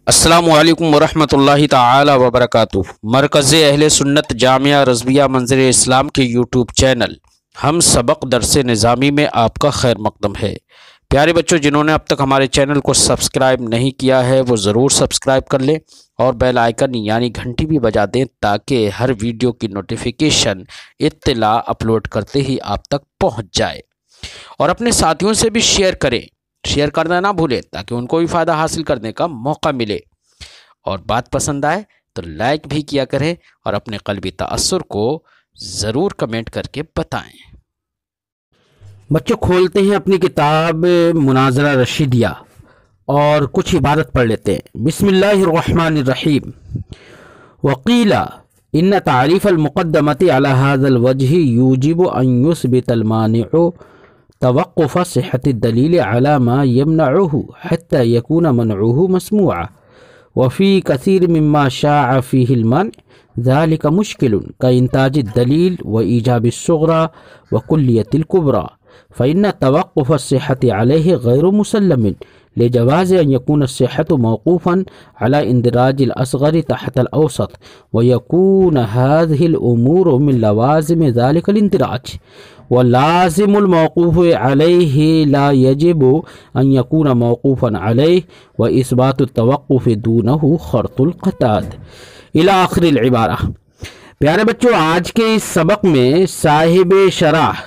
السلام علیکم ورحمۃ اللہ تعالی وبرکاتہ۔ مرکز اہل سنت جامعہ رضویہ منظر اسلام کے یوٹیوب چینل ہم سبق درس نظامی میں آپ کا خیر مقدم ہے۔ پیارے بچوں، جنہوں نے اب تک ہمارے چینل کو سبسکرائب نہیں کیا ہے وہ ضرور سبسکرائب کر لیں اور بیل آئیکن یعنی گھنٹی بھی بجا دیں تاکہ ہر ویڈیو کی نوٹیفیکیشن اطلاع اپلوڈ کرتے ہی آپ تک پہنچ جائے، اور اپنے ساتھیوں سے بھی شیئر کریں، شیئر کرنا نہ بھولیں تاکہ ان کو بھی فائدہ حاصل کرنے کا موقع ملے، اور بات پسند آئے تو لائک بھی کیا کریں اور اپنے قلبی تأثر کو ضرور کمنٹ کر کے بتائیں۔ بچوں، کھولتے ہیں اپنی کتاب مناظرہ رشیدیہ اور کچھ عبارت پڑھ لیتے ہیں۔ بسم اللہ الرحمن الرحیم۔ وقیل ان تعریف المقدمۃ علی هذا الوجہ یوجب ان یثبت المانع توقف صحة الدلیل على ما يمنعه حتى يكون منعه مسموعا، وفي كثير مما شاع فيه المنع ذلك مشكل كإنتاج الدليل وإيجاب الصغرى وكلية الكبرى، فإن توقف الصحة عليه غير مسلم لجواز أن يكون الصحة موقوفا على اندراج الأصغر تحت الأوسط، ويكون هذه الأمور من لوازم ذلك الاندراج، ولازم الموقوف عليه لا يجب أن يكون موقوفا عليه، وإثبات التوقف دونه خرط القتاد إلى آخر العبارہ۔ پیارے بچوں، آج کے اس سبق میں صاحب شرح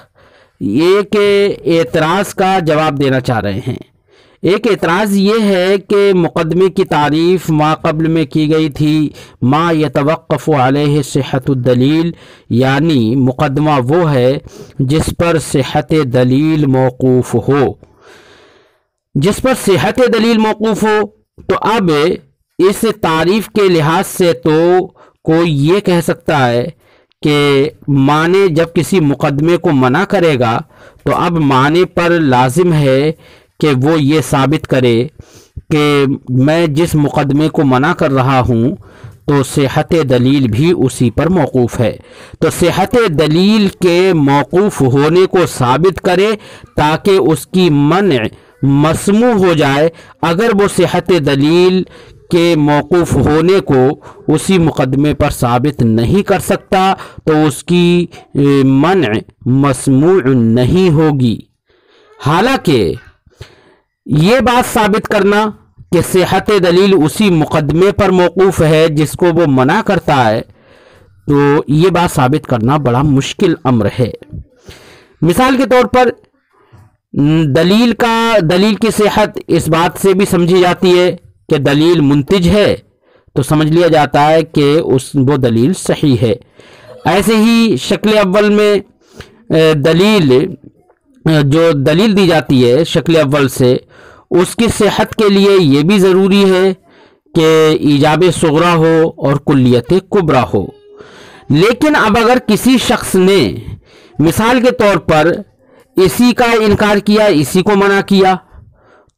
ایک اعتراض کا جواب دینا چاہ رہے ہیں۔ ایک اعتراض یہ ہے کہ مقدمے کی تعریف ما قبل میں کی گئی تھی، ما یتوقف علیہ صحت الدلیل، یعنی مقدمہ وہ ہے جس پر صحت دلیل موقوف ہو، جس پر صحت دلیل موقوف ہو۔ تو اب اس تعریف کے لحاظ سے تو کوئی یہ کہہ سکتا ہے کہ معنی جب کسی مقدمے کو منع کرے گا تو اب معنی پر لازم ہے کہ وہ یہ ثابت کرے کہ میں جس مقدمے کو منع کر رہا ہوں تو صحت دلیل بھی اسی پر موقوف ہے، تو صحت دلیل کے موقوف ہونے کو ثابت کرے تاکہ اس کی منع مسموع ہو جائے۔ اگر وہ صحت دلیل کے موقوف ہونے کو اسی مقدمے پر ثابت نہیں کر سکتا تو اس کی منع مسموع نہیں ہوگی۔ حالانکہ یہ بات ثابت کرنا کہ صحت دلیل اسی مقدمے پر موقوف ہے جس کو وہ منع کرتا ہے، تو یہ بات ثابت کرنا بڑا مشکل امر ہے۔ مثال کے طور پر دلیل کی صحت اس بات سے بھی سمجھی جاتی ہے کہ دلیل منتج ہے تو سمجھ لیا جاتا ہے کہ وہ دلیل صحیح ہے۔ ایسے ہی شکل اول میں جو دلیل دی جاتی ہے شکل اول سے، اس کی صحت کے لیے یہ بھی ضروری ہے کہ ایجاب صغرا ہو اور کلیت کبرا ہو۔ لیکن اب اگر کسی شخص نے مثال کے طور پر اسی کا انکار کیا، اسی کو منع کیا،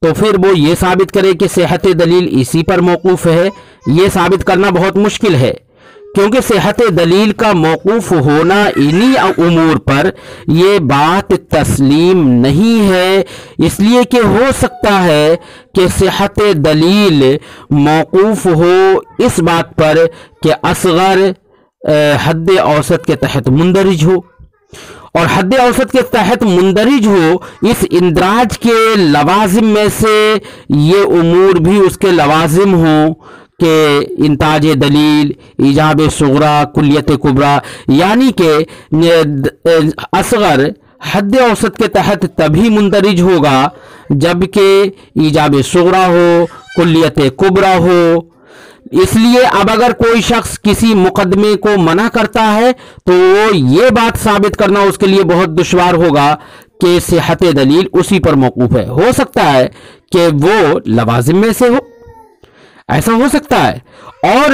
تو پھر وہ یہ ثابت کرے کہ صحت دلیل اسی پر موقوف ہے، یہ ثابت کرنا بہت مشکل ہے، کیونکہ صحت دلیل کا موقوف ہونا انہی امور پر یہ بات تسلیم نہیں ہے، اس لیے کہ ہو سکتا ہے کہ صحت دلیل موقوف ہو اس بات پر کہ اصغر حد اوسط کے تحت مندرج ہو، اور حد اوسط کے تحت مندرج ہو، اس اندراج کے لوازم میں سے یہ امور بھی اس کے لوازم ہوں کہ انتاج دلیل، ایجاب صغرا، کلیت کبرا، یعنی کہ اصغر حد اوسط کے تحت تبھی مندرج ہوگا جبکہ ایجاب صغرا ہو، کلیت کبرا ہو۔ اس لیے اب اگر کوئی شخص کسی مقدمے کو منع کرتا ہے تو وہ یہ بات ثابت کرنا اس کے لیے بہت دشوار ہوگا کہ صحت دلیل اسی پر موقوف ہے۔ ہو سکتا ہے کہ وہ لوازم میں سے ہو، ایسا ہو سکتا ہے، اور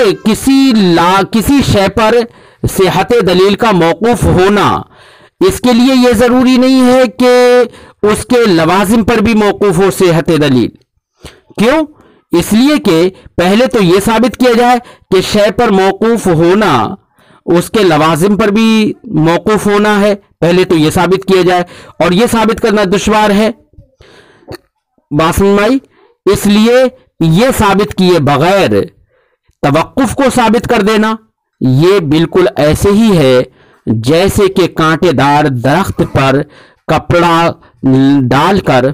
کسی شے پر صحت دلیل کا موقوف ہونا اس کے لیے یہ ضروری نہیں ہے کہ اس کے لوازم پر بھی موقوف ہو صحت دلیل۔ کیوں؟ اس لیے کہ پہلے تو یہ ثابت کیا جائے کہ شے پر موقوف ہونا اس کے لوازم پر بھی موقوف ہونا ہے، پہلے تو یہ ثابت کیا جائے، اور یہ ثابت کرنا دشوار ہے۔ بات سمجھ میں آئی؟ اس لیے یہ ثابت کیے بغیر توقف کو ثابت کر دینا یہ بالکل ایسے ہی ہے جیسے کہ کانٹے دار درخت پر کپڑا ڈال کر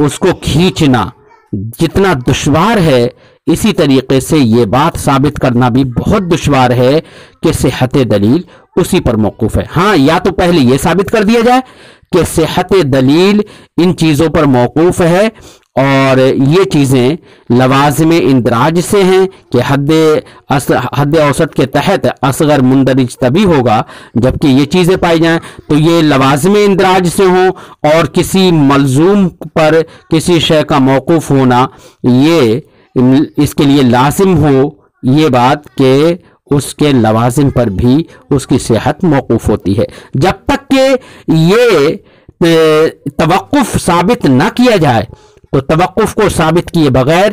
اس کو کھینچنا جتنا دشوار ہے، اسی طریقے سے یہ بات ثابت کرنا بھی بہت دشوار ہے کہ صحت دلیل اسی پر موقوف ہے۔ ہاں، یا تو پہلے یہ ثابت کر دیا جائے کہ صحت دلیل ان چیزوں پر موقوف ہے اور یہ چیزیں لوازم اندراج سے ہیں کہ حد اوسط کے تحت اصغر مندرج تبھی ہوگا جبکہ یہ چیزیں پائی جائیں، تو یہ لوازم اندراج سے ہوں، اور کسی ملزوم پر کسی شے کا موقوف ہونا یہ اس کے لیے لازم ہو یہ بات کہ اس کے لوازم پر بھی اس کی صحت موقوف ہوتی ہے۔ جب تک کہ یہ توقف ثابت نہ کیا جائے تو توقف کو ثابت کیے بغیر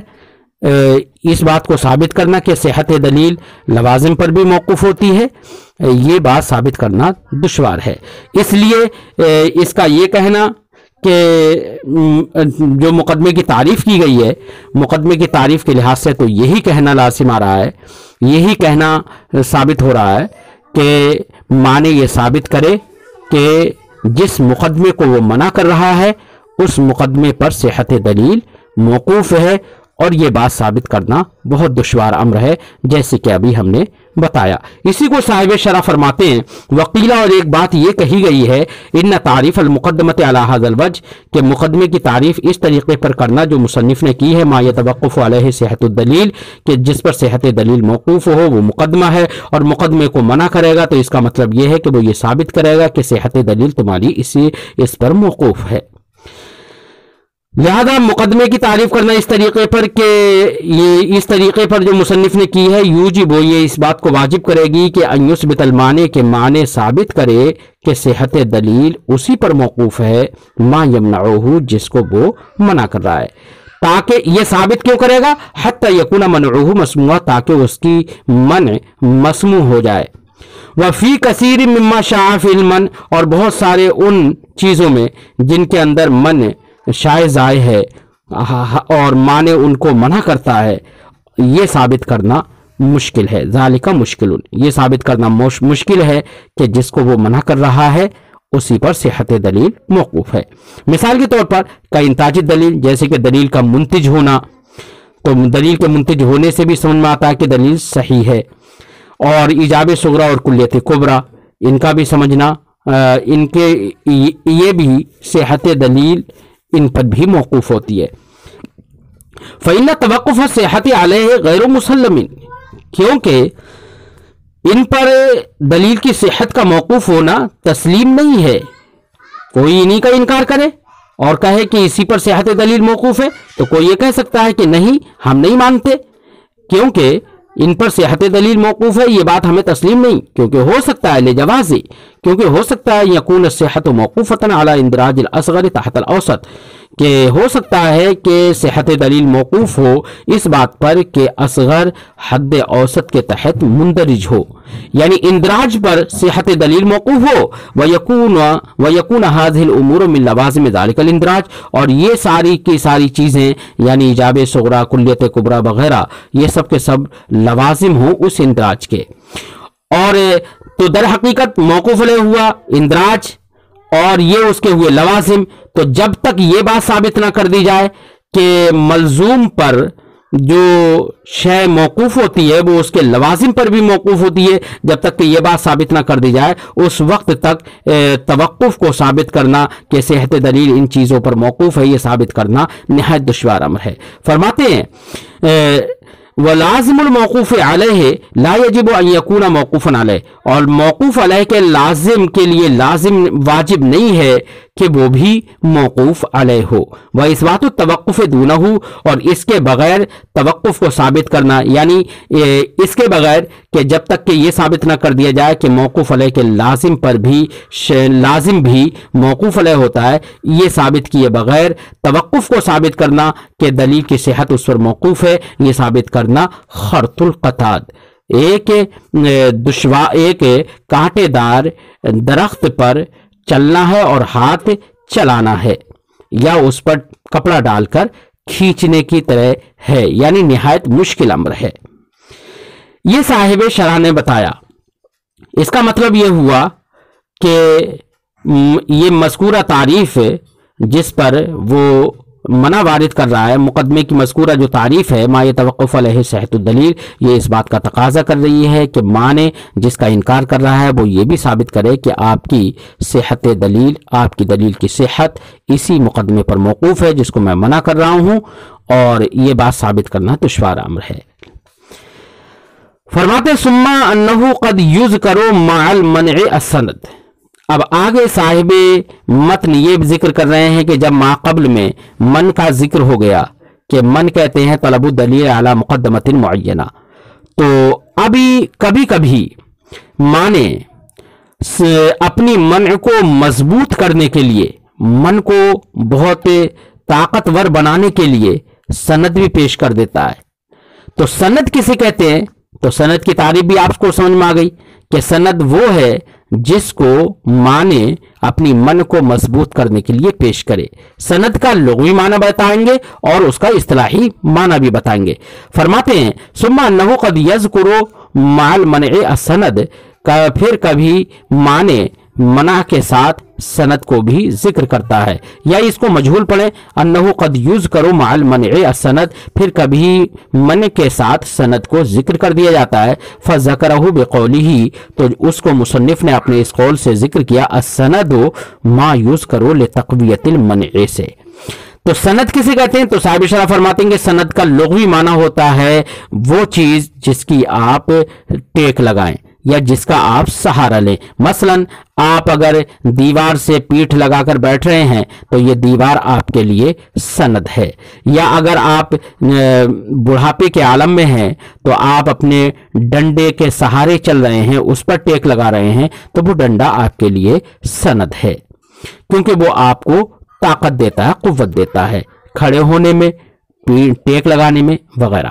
اس بات کو ثابت کرنا کہ صحت دلیل لوازم پر بھی موقوف ہوتی ہے، یہ بات ثابت کرنا دشوار ہے۔ اس لیے اس کا یہ کہنا کہ جو مقدمے کی تعریف کی گئی ہے، مقدمے کی تعریف کے لحاظ سے تو یہی کہنا لازم آ رہا ہے، یہی کہنا ثابت ہو رہا ہے کہ معنی یہ ثابت کرے کہ جس مقدمے کو وہ منع کر رہا ہے اس مقدمے پر صحت دلیل موقوف ہے، اور یہ بات ثابت کرنا بہت دشوار امر ہے جیسے کہ ابھی ہم نے بتایا۔ اسی کو صاحب شرح فرماتے ہیں وقیلہ، اور ایک بات یہ کہی گئی ہے ان تعریف المقدمۃ علی ھذا الوجہ کہ مقدمے کی تعریف اس طریقے پر کرنا جو مصنف نے کی ہے ما یتوقف علیہ صحت الدلیل کہ جس پر صحت دلیل موقوف ہو وہ مقدمہ ہے، اور مقدمے کو منع کرے گا تو اس کا مطلب یہ ہے کہ وہ یہ ثابت کرے گا کہ صحت دلیل تمہاری اس پر موقوف ہے۔ لہذا مقدمے کی تعریف کرنا اس طریقے پر کہ یہ اس طریقے پر جو مصنف نے کی ہے یوجب، یہ اس بات کو واجب کرے گی کہ ان یثبت المعنی کے معنی ثابت کرے کہ صحت دلیل اسی پر موقوف ہے ما یمنعہ جس کو وہ منع کر رہا ہے، تاکہ یہ ثابت کیوں کرے گا حتی یکون منعہ مسموعا تاکہ اس کی منع مسموع ہو جائے، وفی کثیر مما شاع فی المنع اور بہت سارے ان چیزوں میں جن کے اندر منع شائع ضائع ہے اور معنی ان کو منع کرتا ہے، یہ ثابت کرنا مشکل ہے، ذالک مشکل، یہ ثابت کرنا مشکل ہے کہ جس کو وہ منع کر رہا ہے اسی پر صحت دلیل موقوف ہے۔ مثال کے طور پر کا انتاج دلیل، جیسے کہ دلیل کا منتج ہونا، تو دلیل کے منتج ہونے سے بھی سمجھ میں آتا ہے کہ دلیل صحیح ہے، اور ایجاب صغریٰ اور کلیت کبریٰ ان کا بھی سمجھنا، ان کے یہ بھی صحت دلیل ان پر بھی موقوف ہوتی ہے۔ فَإِنَّ تَوَقُّفَ الصِّحَّةِ عَلَيْهِ غَيْرُ مُسَلَّمٍ کیونکہ ان پر دلیل کی صحت کا موقوف ہونا تسلیم نہیں ہے، کوئی انہی کا انکار کرے اور کہے کہ اسی پر صحت دلیل موقوف ہے تو کوئی یہ کہہ سکتا ہے کہ نہیں ہم نہیں مانتے کیونکہ ان پر صحت دلیل موقوف ہے، یہ بات ہمیں تسلیم نہیں، کیونکہ ہو سکتا ہے لجوازی، کیونکہ ہو سکتا ہے یکون الصحت موقوفۃ علی اندراج الاصغر تحت الاوسط کہ ہو سکتا ہے کہ صحت دلیل موقوف ہو اس بات پر کہ اصغر حد اوسط کے تحت مندرج ہو، یعنی اندراج پر صحت دلیل موقوف ہو، وَيَكُونَ هَذِهِ الْأُمُورُ مِنْ لَوَازِمِ ذَلِكَ الْإِنْدِرَاج اور یہ ساری کی ساری چیزیں یعنی ایجاب صغریٰ کلیت کبریٰ وغیرہ یہ سب کے سب لوازم ہوں اس اندراج کے، اور تو در حقیقت موقوف علیہ ہوا اندراج اور یہ اس کے ہوئے لوازم، تو جب تک یہ بات ثابت نہ کر دی جائے کہ ملزوم پر جو شے موقوف ہوتی ہے وہ اس کے لوازم پر بھی موقوف ہوتی ہے، جب تک کہ یہ بات ثابت نہ کر دی جائے اس وقت تک توقف کو ثابت کرنا کہ صحت دلیل ان چیزوں پر موقوف ہے یہ ثابت کرنا نہایت دشوار امر ہے۔ فرماتے ہیں وَلَازِمُ الْمَوْقُوفِ عَلَيْهِ لَا يَجِبُ أَن يَكُونَ مَوْقُوفًا عَلَيْهِ اور موقوف علیہ کے لازم کے لیے لازم واجب نہیں ہے کہ وہ بھی موقوف علیہ ہو، وَإِثْبَاتُ التَّوَقُّفِ دُونَهُ اور اس کے بغیر توقف کو ثابت کرنا، یعنی اس کے بغیر کہ جب تک کہ یہ ثابت نہ کر دیا جائے کہ موقوف علیہ کے لازم پر بھی لازم بھی موقوف علیہ ہوتا ہے، یہ ثابت کیے بغیر توقف کو ثابت کرنا کہ دلیل کی صحت اس پر موقوف ہے، یہ ثابت کرنا خرط القتاد، ایک کانٹے دار درخت پر چلنا ہے اور ہاتھ چلانا ہے یا اس پر کپڑا ڈال کر کھینچنے کی طرح ہے، یعنی نہایت مشکل امر ہے۔ یہ صاحب شرح نے بتایا۔ اس کا مطلب یہ ہوا کہ یہ مذکورہ تعریف جس پر وہ منع وارد کر رہا ہے، مقدمے کی مذکورہ جو تعریف ہے، ما یتوقف علیہ صحت الدلیل، یہ اس بات کا تقاضا کر رہی ہے کہ معنی جس کا انکار کر رہا ہے وہ یہ بھی ثابت کرے کہ آپ کی صحت دلیل، آپ کی دلیل کی صحت اسی مقدمے پر موقوف ہے جس کو میں منع کر رہا ہوں، اور یہ بات ثابت کرنا دشوار امر ہے۔ فرماتے ثم انہ قد یذکر مع المنع السند۔ اب آگے صاحب متن یہ ذکر کر رہے ہیں کہ جب ما قبل میں من کا ذکر ہو گیا کہ من کہتے ہیں طلب الدلیل علی مقدمۃ معینہ، تو ابھی کبھی کبھی معنی اپنی منع کو مضبوط کرنے کے لیے، من کو بہت طاقتور بنانے کے لیے سند بھی پیش کر دیتا ہے۔ تو سند کسے کہتے ہیں؟ تو سند کی تعریف بھی آپ کو سمجھ میں آ گئی کہ سند وہ ہے جس کو معنی اپنی من کو مضبوط کرنے کے لیے پیش کرے۔ سند کا لغوی معنی بتائیں گے اور اس کا اصطلاحی معنی بھی بتائیں گے۔ فرماتے ہیں ثم انہ قد یذکر مع المنع السند، پھر کبھی معنی منع کے ساتھ سند کو بھی ذکر کرتا ہے، یا اس کو مجہول پڑھیں، انہ قد یذکر مع المنع السند، پھر کبھی منع کے ساتھ سند کو ذکر کر دیا جاتا ہے۔ فذکرہ بقولہ، تو اس کو مصنف نے اپنے اس قول سے ذکر کیا، السند ما یذکر لتقویۃ المنع سے۔ تو سند کسے کہتے ہیں؟ تو صاحب شرح فرماتے ہیں کہ سند کا لغوی معنی ہوتا ہے وہ چیز جس کی آپ ٹیک لگائیں یا جس کا آپ سہارا لیں۔ مثلا آپ اگر دیوار سے پیٹھ لگا کر بیٹھ رہے ہیں تو یہ دیوار آپ کے لیے سند ہے، یا اگر آپ بڑھاپے کے عالم میں ہیں تو آپ اپنے ڈنڈے کے سہارے چل رہے ہیں، اس پر ٹیک لگا رہے ہیں، تو وہ ڈنڈا آپ کے لیے سند ہے، کیونکہ وہ آپ کو طاقت دیتا ہے، قوت دیتا ہے کھڑے ہونے میں، ٹیک لگانے میں وغیرہ۔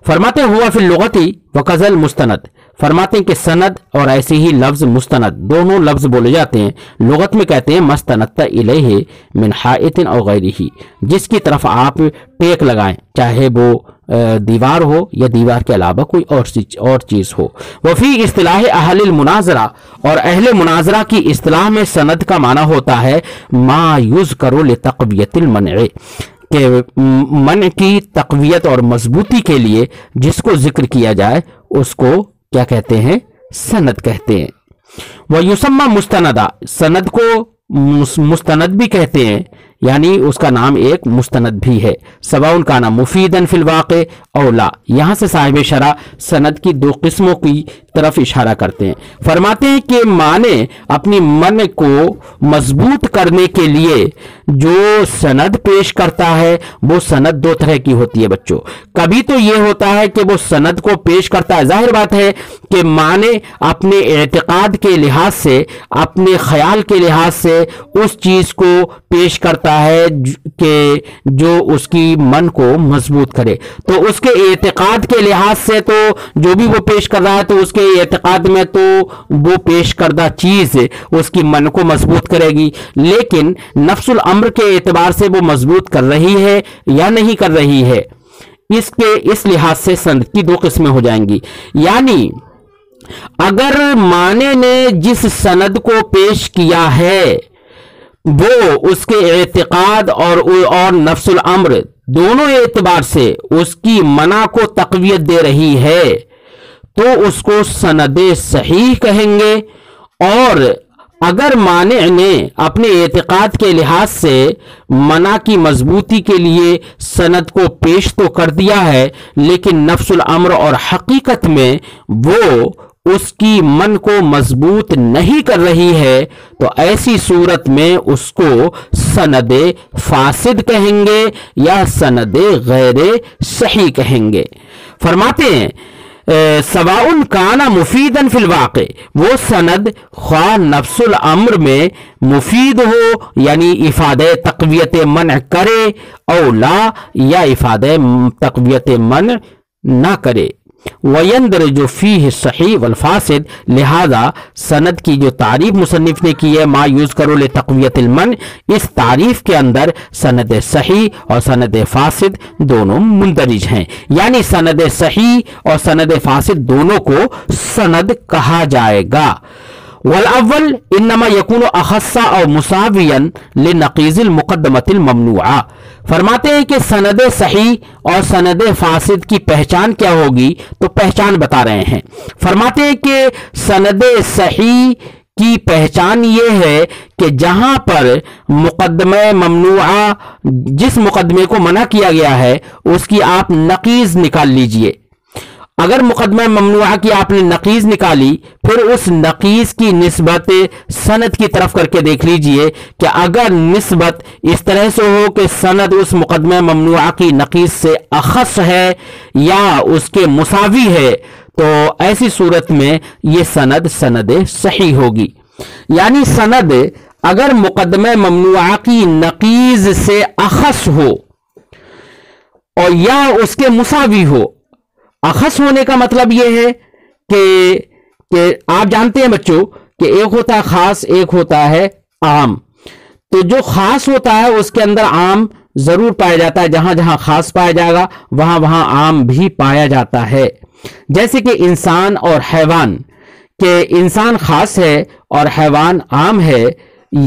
فرماتے ہیں ہوا فی اللغت وکذا المستند، فرماتے ہیں کہ سند اور ایسے ہی لفظ مستند دونوں لفظ بولے جاتے ہیں۔ لغت میں کہتے ہیں مستندت الیہ من حائط او غیرہ، جس کی طرف آپ ٹیک لگائیں، چاہے وہ دیوار ہو یا دیوار کے علاوہ کوئی اور چیز ہو۔ وفی اصطلاح اہل المناظرہ، اور اہل مناظرہ کی اصطلاح میں سند کا معنی ہوتا ہے ما یذکر لتقویۃ المنع، کہ منع کی تقویت اور مضبوطی کے لیے جس کو ذکر کیا جائے اس کو کیا کہتے ہیں؟ سند کہتے ہیں۔ وَيُسَمَّى مستندہ، سند کو مستند بھی کہتے ہیں، یعنی اس کا نام ایک مستند بھی ہے۔ سواء کان مفیدا فی الواقع او لا، یہاں سے صاحب شرح سند کی دو قسموں کی طرف اشارہ کرتے ہیں۔ فرماتے ہیں کہ معنی اپنی من کو مضبوط کرنے کے لیے جو سند پیش کرتا ہے وہ سند دو طرح کی ہوتی ہے بچوں۔ کبھی تو یہ ہوتا ہے کہ وہ سند کو پیش کرتا ہے، ظاہر بات ہے کہ معنی اپنے اعتقاد کے لحاظ سے، اپنے خیال کے لحاظ سے اس چیز کو پیش کرتا ہے کہ جو اس کی من کو مضبوط کرے، تو اس کے اعتقاد کے لحاظ سے تو جو بھی وہ پیش کر رہا ہے تو اس کے اعتقاد میں تو وہ پیش کردہ چیز اس کی من کو مضبوط کرے گی، لیکن نفس الامر کے اعتبار سے وہ مضبوط کر رہی ہے یا نہیں کر رہی ہے، اس لحاظ سے سند کی دو قسمیں ہو جائیں گی۔ یعنی اگر معنی نے جس سند کو پیش کیا ہے وہ اس کے اعتقاد اور نفس الامر دونوں اعتبار سے اس کی منع کو تقویت دے رہی ہے تو اس کو سند صحیح کہیں گے، اور اگر مانع نے اپنے اعتقاد کے لحاظ سے منع کی مضبوطی کے لیے سند کو پیش تو کر دیا ہے لیکن نفس الامر اور حقیقت میں وہ اس کی من کو مضبوط نہیں کر رہی ہے، تو ایسی صورت میں اس کو سند فاسد کہیں گے یا سند غیر صحیح کہیں گے۔ فرماتے ہیں سواء کان مفیدا فی الواقع، وہ سند خواہ نفس الامر میں مفید ہو یعنی افادہ تقویت منع کرے، او لا یا افادہ تقویت منع نہ کرے۔ وَيَنْدَرِجُ فِيهِ الصَّحِيحُ وَالْفَاسِدُ، لہذا سند کی جو تعریف مصنف نے کی ہے ما یذکر لتقویۃ المنع، اس تعریف کے اندر سند صحیح اور سند فاسد دونوں مندرج ہیں، یعنی سند صحیح اور سند فاسد دونوں کو سند کہا جائے گا۔ والاول انما یکون اخص او مساویا لنقیض المقدمۃ الممنوعہ، فرماتے ہیں کہ سند صحیح اور سند فاسد کی پہچان کیا ہوگی، تو پہچان بتا رہے ہیں۔ فرماتے ہیں کہ سند صحیح کی پہچان یہ ہے کہ جہاں پر مقدمہ ممنوعہ، جس مقدمے کو منع کیا گیا ہے اس کی آپ نقیض نکال لیجئے۔ اگر مقدمہ ممنوعہ کی آپ نے نقیض نکالی، پھر اس نقیض کی نسبت سند کی طرف کر کے دیکھ لیجئے کہ اگر نسبت اس طرح سے ہو کہ سند اس مقدمہ ممنوعہ کی نقیض سے اخص ہے یا اس کے مساوی ہے، تو ایسی صورت میں یہ سند صحیح ہوگی۔ یعنی سند اگر مقدمہ ممنوعہ کی نقیض سے اخص ہو اور یا اس کے مساوی ہو، اخص ہونے کا مطلب یہ ہے کہ آپ جانتے ہیں بچوں کہ ایک ہوتا ہے خاص، ایک ہوتا ہے عام۔ تو جو خاص ہوتا ہے اس کے اندر عام ضرور پایا جاتا ہے، جہاں جہاں خاص پایا جائے گا وہاں وہاں عام بھی پایا جاتا ہے۔ جیسے کہ انسان اور حیوان، کہ انسان خاص ہے اور حیوان عام ہے،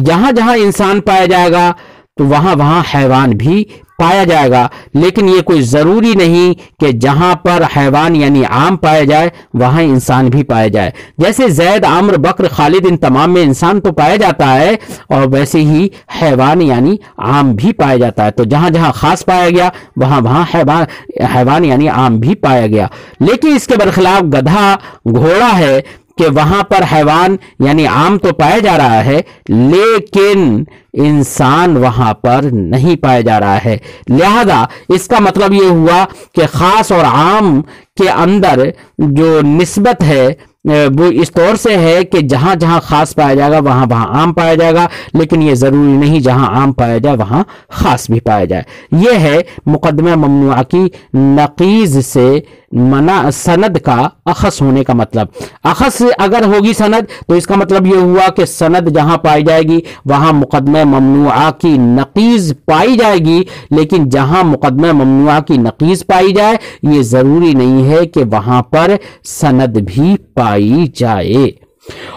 جہاں جہاں انسان پایا جائے گا تو وہاں وہاں حیوان بھی پایا جائے گا، لیکن یہ کوئی ضروری نہیں کہ جہاں پر حیوان یعنی عام پایا جائے وہاں انسان بھی پایا جائے۔ جیسے زید، عمرو، بکر، خالد، ان تمام میں انسان تو پایا جاتا ہے، اور ویسے ہی حیوان یعنی عام بھی پایا جاتا ہے۔ تو جہاں جہاں خاص پایا گیا وہاں وہاں حیوان یعنی عام بھی پایا گیا۔ لیکن اس کے برخلاف گدھا، گھوڑا ہے کہ وہاں پر حیوان یعنی عام تو پایا جا رہا ہے لیکن انسان وہاں پر نہیں پایا جا رہا ہے۔ لہذا اس کا مطلب یہ ہوا کہ خاص اور عام کے اندر جو نسبت ہے وہ اس طور سے ہے کہ جہاں جہاں خاص پایا جائے گا وہاں وہاں عام پایا جائے گا، لیکن یہ ضروری نہیں جہاں عام پایا جائے وہاں خاص بھی پایا جائے۔ یہ ہے مقدمہ ممنوعہ کی نقیض سے منع سند کا اخص ہونے کا مطلب۔ اخص اگر ہوگی سند تو اس کا مطلب یہ ہوا کہ سند جہاں پائی جائے گی وہاں مقدمہ ممنوعہ کی نقیض پائی جائے گی، لیکن جہاں مقدمہ ممنوعہ کی نقیض پائی جائے یہ ضروری نہیں ہے کہ وہاں پر سند بھی پائی جائے۔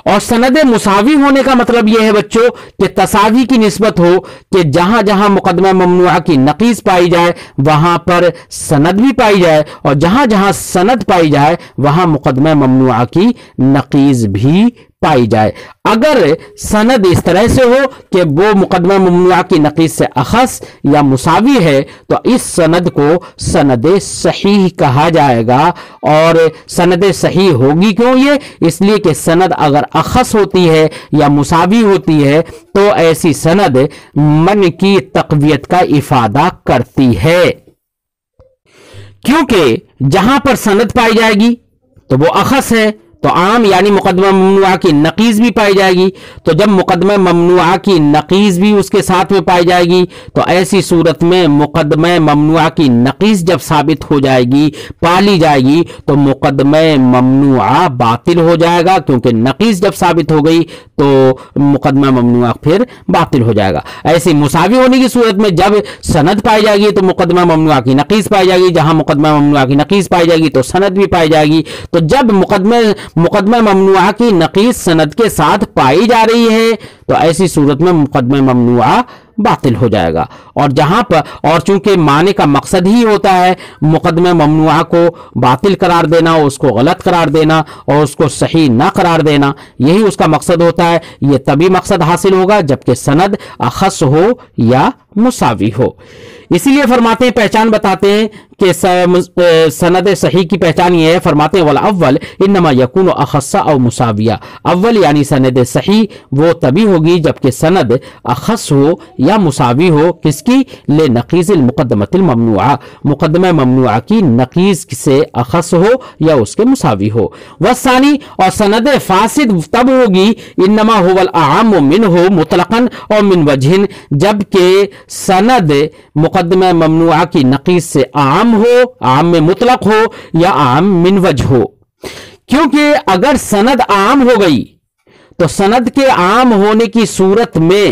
اور سند مساوی ہونے کا مطلب یہ ہے بچوں کہ تساوی کی نسبت ہو، کہ جہاں جہاں مقدمہ ممنوعہ کی نقیض پائی جائے وہاں پر سند بھی پائی جائے، اور جہاں جہاں سند پائی جائے وہاں مقدمہ ممنوعہ کی نقیض بھی پائی جائے۔ اگر سند اس طرح سے ہو کہ وہ مقدمہ ممنوعہ کی نقیض سے اخص یا مساوی ہے تو اس سند کو سند صحیح کہا جائے گا۔ اور سند صحیح ہوگی کیوں؟ یہ اس لیے کہ سند اگر اخص ہوتی ہے یا مساوی ہوتی ہے تو ایسی سند من کی تقویت کا افادہ کرتی ہے، کیونکہ جہاں پر سند پائی جائے گی تو وہ اخص ہے، تو عام یعنی مقدمہ ممنوعہ کی نقیض بھی پائی جائے گی۔ تو جب مقدمہ ممنوعہ کی نقیض بھی اس کے ساتھ میں پائی جائے گی تو ایسی صورت میں مقدمہ ممنوعہ کی نقیض جب ثابت ہو جائے گی، پالی جائے گی، تو مقدمہ ممنوعہ باطل ہو جائے گا، کیونکہ نقیض جب ثابت ہو گئی تو مقدمہ ممنوعہ پھر باطل ہو جائے گا۔ ایسی مساوی ہونے کی صورت میں جب سند پائی جائے گی تو مقدمہ ممنوعہ کی نقیض پائی جائے گی، جہاں مقدمہ ممنوعہ کی نقیض پائی جائے گی تو سند بھی پائی جائے گی۔ تو جب مقدمہ ممنوعہ کی نقیض سند کے ساتھ پائی جا رہی ہے تو ایسی صورت میں مقدمہ ممنوعہ باطل ہو جائے گا۔ اور جہاں پر اور چونکہ معنی کا مقصد ہی ہوتا ہے مقدمہ ممنوعہ کو باطل قرار دینا، اس کو غلط قرار دینا اور اس کو صحیح نہ قرار دینا، یہی اس کا مقصد ہوتا ہے۔ یہ تبھی مقصد حاصل ہوگا جبکہ سند اخص ہو یا مساوی ہو۔ اسی لیے فرماتے ہیں، پہچان بتاتے ہیں کہ سند صحیح کی پہچان یہ ہے، فرماتے ہیں والاول انما یکون اخص او مساویہ، اول یعنی سند صحیح وہ تبھی ہوگی جبکہ سند اخص ہو یا مساوی ہو، کس کی؟ لنقیض المقدمۃ الممنوعہ، مقدمہ ممنوعہ کی نقیض سے اخص ہو یا اس کے مساوی ہو۔ والثانی، اور سند فاسد تب ہوگی انما هو الاعم منه مطلقا اور من وجہ، جبکہ سند مقدمہ ممنوعہ کی نقیض سے عام عام ہو، عام میں مطلق ہو یا عام من وجہ ہو، کیونکہ اگر سند عام ہو گئی تو سند کے عام ہونے کی صورت میں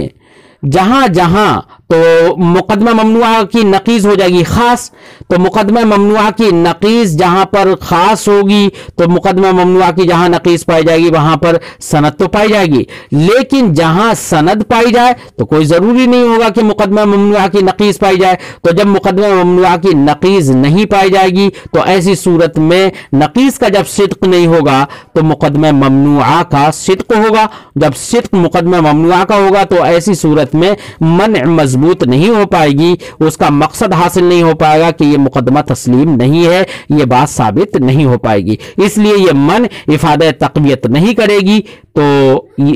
جہاں جہاں تو مقدمہ ممنوعہ کی نقیض ہو جائے گی خاص، تو مقدمہ ممنوعہ کی نقیض جہاں پر خاص ہوگی تو مقدمہ ممنوعہ کی جہاں نقیض پائی جائے گی وہاں پر سند تو پائی جائے گی، لیکن جہاں سند پائی جائے تو کوئی ضروری نہیں ہوگا کہ مقدمہ ممنوعہ کی نقیض پائی جائے۔ تو جب مقدمہ ممنوعہ کی نقیض نہیں پائی جائے گی تو ایسی صورت میں نقیض کا جب صدق نہیں ہوگا تو مقدمہ ممنوعہ کا صدق ہوگا، جب صدق مقدمہ ممنوعہ کا ہوگا تو ایسی صورت میں منع مضبوط نہیں ہو پائے گی، اس کا مقصد حاصل نہیں ہو پائے گا کہ یہ مقدمہ تسلیم نہیں ہے، یہ بات ثابت نہیں ہو پائے گی، اس لیے یہ منع افادہ تقویت نہیں کرے گی تو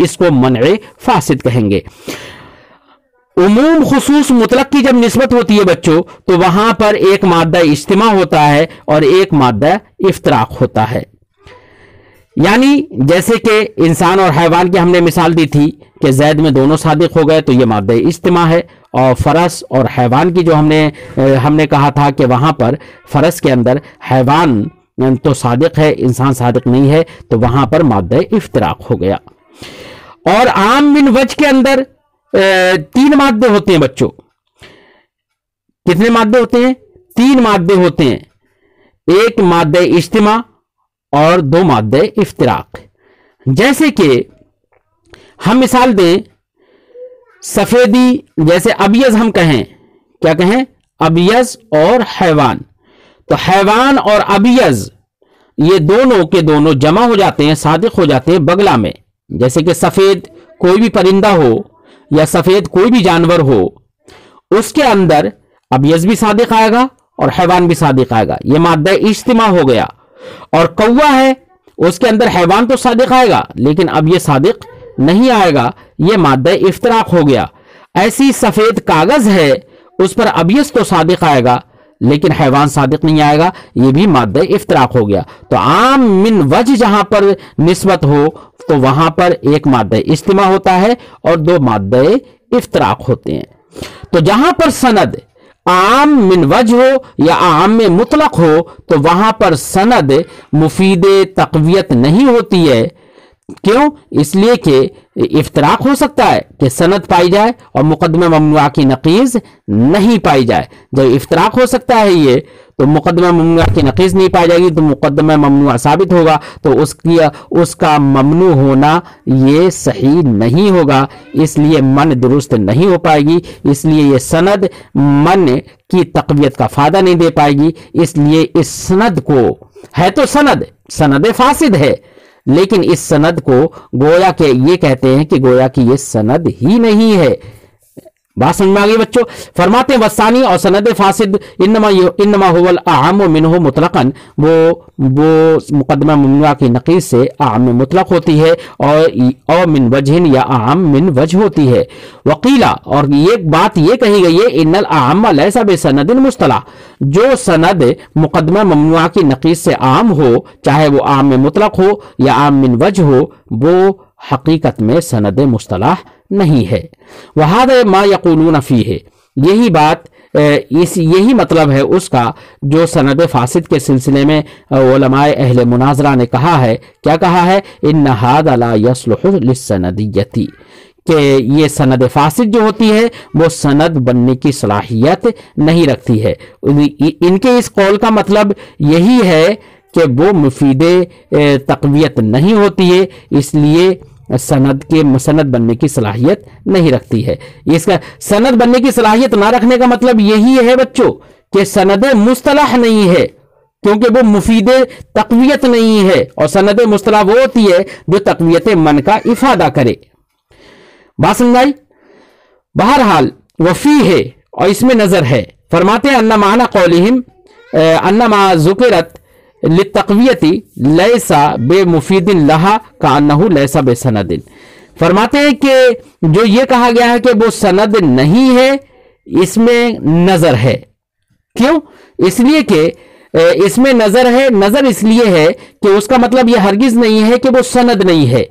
اس کو منع فاسد کہیں گے۔ عموم خصوص مطلق کی جب نسبت ہوتی ہے بچوں تو وہاں پر ایک مادہ اجتماع ہوتا ہے اور ایک مادہ افتراق ہوتا ہے، یعنی جیسے کہ انسان اور حیوان کی ہم نے مثال دی تھی کہ زید میں دونوں صادق ہو گئے تو یہ مادہ اجتماع ہے، اور فرس اور حیوان کی جو ہم نے کہا تھا کہ وہاں پر فرس کے اندر حیوان تو صادق ہے، انسان صادق نہیں ہے، تو وہاں پر مادہ افتراق ہو گیا۔ اور عام من وجہ کے اندر 3 مادے ہوتے ہیں بچوں، کتنے مادے ہوتے ہیں؟ 3 مادے ہوتے ہیں، ایک مادہ اجتماع اور 2 مادے افتراق۔ جیسے کہ ہم مثال دیں سفیدی، جیسے ابیض ہم کہیں، کیا کہیں؟ ابیض اور حیوان، تو حیوان اور ابیض یہ دونوں کے دونوں جمع ہو جاتے ہیں، صادق ہو جاتے ہیں بغلہ میں۔ جیسے کہ سفید کوئی بھی پرندہ ہو یا سفید کوئی بھی جانور ہو، اس کے اندر ابیض بھی صادق آئے گا اور حیوان بھی صادق آئے گا، یہ مادہ اجتماع ہو گیا۔ اور کوہ ہے، اس کے اندر حیوان تو صادق آئے گا لیکن اب یہ صادق نہیں آئے گا، یہ مادہ افتراق ہو گیا۔ ایسی سفید کاغذ ہے، اس پر ابیض تو صادق آئے گا لیکن حیوان صادق نہیں آئے گا، یہ بھی مادہ افتراق ہو گیا۔ تو عام من وجہ جہاں پر نسبت ہو تو وہاں پر ایک مادہ اجتماع ہوتا ہے اور 2 مادہ افتراق ہوتے ہیں۔ تو جہاں پر سند عام من وجہ ہو یا عام میں مطلق ہو تو وہاں پر سند مفید تقویت نہیں ہوتی ہے، کیوں؟ اس لیے کہ افتراق ہو سکتا ہے کہ سند پائی جائے اور مقدمہ ممنوعہ کی نقیض نہیں پائی جائے۔ جب افتراق ہو سکتا ہے یہ تو مقدمہ ممنوعہ کی نقیض نہیں پائی جائے گی تو مقدمہ ممنوعہ ثابت ہوگا، تو اس کا ممنوع ہونا یہ صحیح نہیں ہوگا، اس لیے منع درست نہیں ہو پائے گی، اس لیے یہ سند منع کی تقویت کا فائدہ نہیں دے پائے گی۔ اس لیے اس سند کو ہے تو سند فاسد ہے، لیکن اس سند کو گویا کہ یہ کہتے ہیں کہ گویا کہ یہ سند ہی نہیں ہے۔ بات سمجھ میں آگئی بچوں؟ فرماتے ہیں وثانی اور سند فاسد انما هو الاعم منه مطلقا، وہ مقدمہ ممنوعہ کی نقیض سے اعم مطلق ہوتی ہے اور من وجہ یا اعم من وجہ ہوتی ہے۔ وقیلا، اور یہ بات یہ کہی گئی ہے ان الاعم لیس بسند مصطلح، جو سند مقدمہ ممنوعہ کی نقیض سے عام ہو چاہے وہ اعم مطلق ہو یا اعم من وجہ ہو، وہ حقیقت میں سند مصطلح نہیں ہے۔ وَهَذَا مَا يَقُولُونَ فِيهِ، یہی بات یہی مطلب ہے اس کا جو سند فاسد کے سلسلے میں علماء اہل مناظرہ نے کہا ہے۔ کیا کہا ہے؟ إِنَّ هَذَا لَا يَصْلُحُ لِلسَّنَدِيَّةِ، کہ یہ سند فاسد جو ہوتی ہے وہ سند بننے کی صلاحیت نہیں رکھتی ہے۔ ان کے اس قول کا مطلب یہی ہے کہ وہ مفید تقویت نہیں ہوتی ہے، اس لیے سند بننے کی صلاحیت نہیں رکھتی ہے۔ اس کا سند بننے کی صلاحیت نہ رکھنے کا مطلب یہی ہے بچوں کہ سند مصطلح نہیں ہے، کیونکہ وہ مفید تقویت نہیں ہے، اور سند مصطلح وہ ہوتی ہے جو تقویت من کا افادہ کرے۔ بات سمجھائی؟ بہرحال وفی ہے، اور اس میں نظر ہے۔ فرماتے ہیں ان معنی قولہم انما ذکرت للتقویتی لیسا بے مفید لہا کانہو لیسا بے سند، فرماتے ہیں کہ جو یہ کہا گیا ہے کہ وہ سند نہیں ہے، اس میں نظر ہے۔ کیوں؟ اس لیے کہ اس میں نظر ہے، نظر اس لیے ہے کہ اس کا مطلب یہ ہرگز نہیں ہے کہ وہ سند نہیں ہے،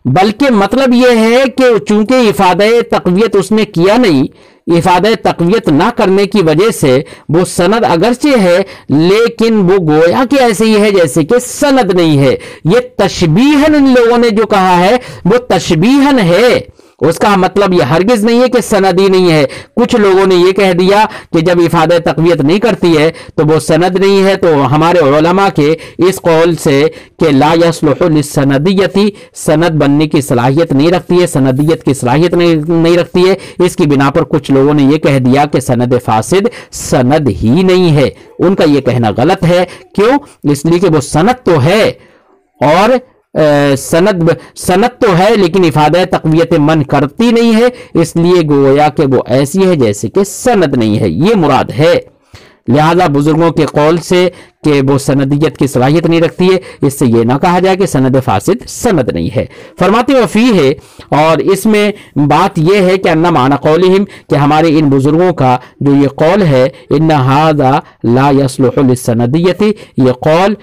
بلکہ مطلب یہ ہے کہ چونکہ افادہ تقویت اس نے کیا نہیں، افادہ تقویت نہ کرنے کی وجہ سے وہ سند اگرچہ ہے لیکن وہ گویا کہ ایسے ہی ہے جیسے کہ سند نہیں ہے۔ یہ تشبیہن ان لوگوں نے جو کہا ہے وہ تشبیہن ہے، اس کا مطلب یہ ہرگز نہیں ہے کہ سند ہی نہیں ہے۔ کچھ لوگوں نے یہ کہہ دیا کہ جب افادہ تقویت نہیں کرتی ہے تو وہ سند نہیں ہے، تو ہمارے علماء کے اس قول سے کہ لا یصلح للسندیتی، سند بننے کی صلاحیت نہیں رکھتی ہے، سندیت کی صلاحیت نہیں رکھتی ہے، اس کی بنا پر کچھ لوگوں نے یہ کہہ دیا کہ سند فاسد سند ہی نہیں ہے۔ ان کا یہ کہنا غلط ہے۔ کیوں؟ اس لیے کہ وہ سند تو ہے، اور سند تو ہے لیکن افادہ تقویت من کرتی نہیں ہے، اس لیے گویا کہ وہ ایسی ہے جیسے کہ سند نہیں ہے، یہ مراد ہے۔ لہذا بزرگوں کے قول سے کہ وہ سندیت کی صلاحیت نہیں رکھتی ہے، اس سے یہ نہ کہا جائے کہ سند فاسد سند نہیں ہے۔ فرماتے ہیں فی ہے، اور اس میں بات یہ ہے کہ ان معنی قولہم، کہ ہمارے ان بزرگوں کا جو یہ قول ہے ان ھذا لا یصلح للسندیت، یہ قول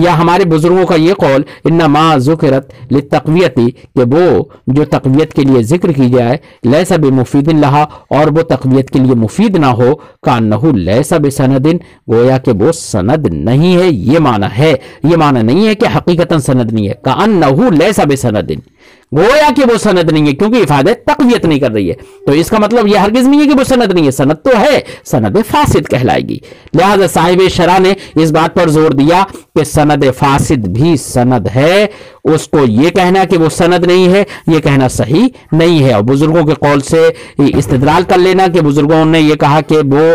یا ہمارے بزرگوں کا یہ قول انما ذکرت للتقویت، کہ وہ جو تقویت کے لیے ذکر کی جائے لیس بمفید لہا، اور وہ تقویت کے لیے مفید نہ ہو، کانہ لیس بسند، گویا کہ وہ سند نہیں ہے، یہ معنی ہے۔ یہ معنی نہیں ہے کہ حقیقتاً سند نہیں ہے، کانہ لیس بسند، گویا کہ وہ سند نہیں ہے کیونکہ افادہ تقویت نہیں کر رہی ہے، تو اس کا مطلب یہ ہرگز نہیں ہے کہ وہ سند نہیں ہے، سند تو ہے، سند فاسد کہلائے گی۔ لہذا صاحب شرح نے اس بات پر زور دیا کہ سند فاسد بھی سند ہے، اس کو یہ کہنا کہ وہ سند نہیں ہے یہ کہنا صحیح نہیں ہے، اور بزرگوں کے قول سے استدلال کر لینا کہ بزرگوں نے یہ کہا کہ وہ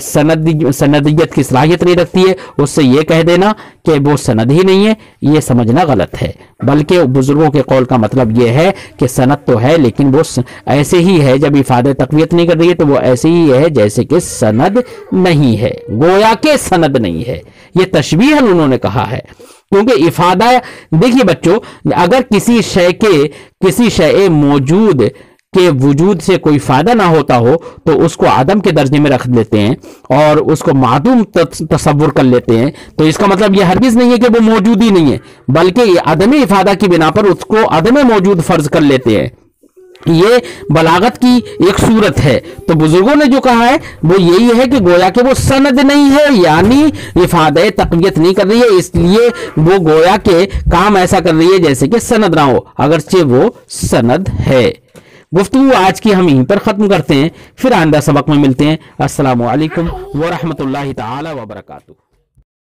سندیت کی صلاحیت نہیں رکھتی ہے، اس سے یہ کہہ دینا کہ وہ سند ہی نہیں ہے، یہ سمجھنا غلط ہے۔ بلکہ بزرگوں کے قول کا مطلب یہ ہے کہ سند تو ہے لیکن وہ ایسے ہی ہے، جب افادہ تقویت نہیں کر رہی ہے تو وہ ایسے ہی ہے جیسے کہ سند نہیں ہے، گویا کہ سند نہیں ہے۔ یہ تشبیہ انہوں نے کہا ہے، کیونکہ افادہ، دیکھیے بچوں، اگر کسی شے موجود کے وجود سے کوئی فائدہ نہ ہوتا ہو تو اس کو عدم کے درجے میں رکھ لیتے ہیں اور اس کو معدوم تصور کر لیتے ہیں، تو اس کا مطلب یہ ہرگز نہیں ہے کہ وہ موجود ہی نہیں ہے، بلکہ یہ عدم افادہ کی بنا پر اس کو عدم موجود فرض کر لیتے ہیں۔ یہ بلاغت کی ایک صورت ہے۔ تو بزرگوں نے جو کہا ہے وہ یہی ہے کہ گویا کہ وہ سند نہیں ہے، یعنی افادہ تقویت نہیں کر رہی ہے، اس لیے وہ گویا کہ کام ایسا کر رہی ہے جیسے کہ سند نہ ہو، اگرچہ وہ سند ہے۔ گفتگو آج کی ہم یہیں پر ختم کرتے ہیں، پھر آئندہ سبق میں ملتے ہیں۔ السلام علیکم ورحمۃ اللہ تعالی وبرکاتہ۔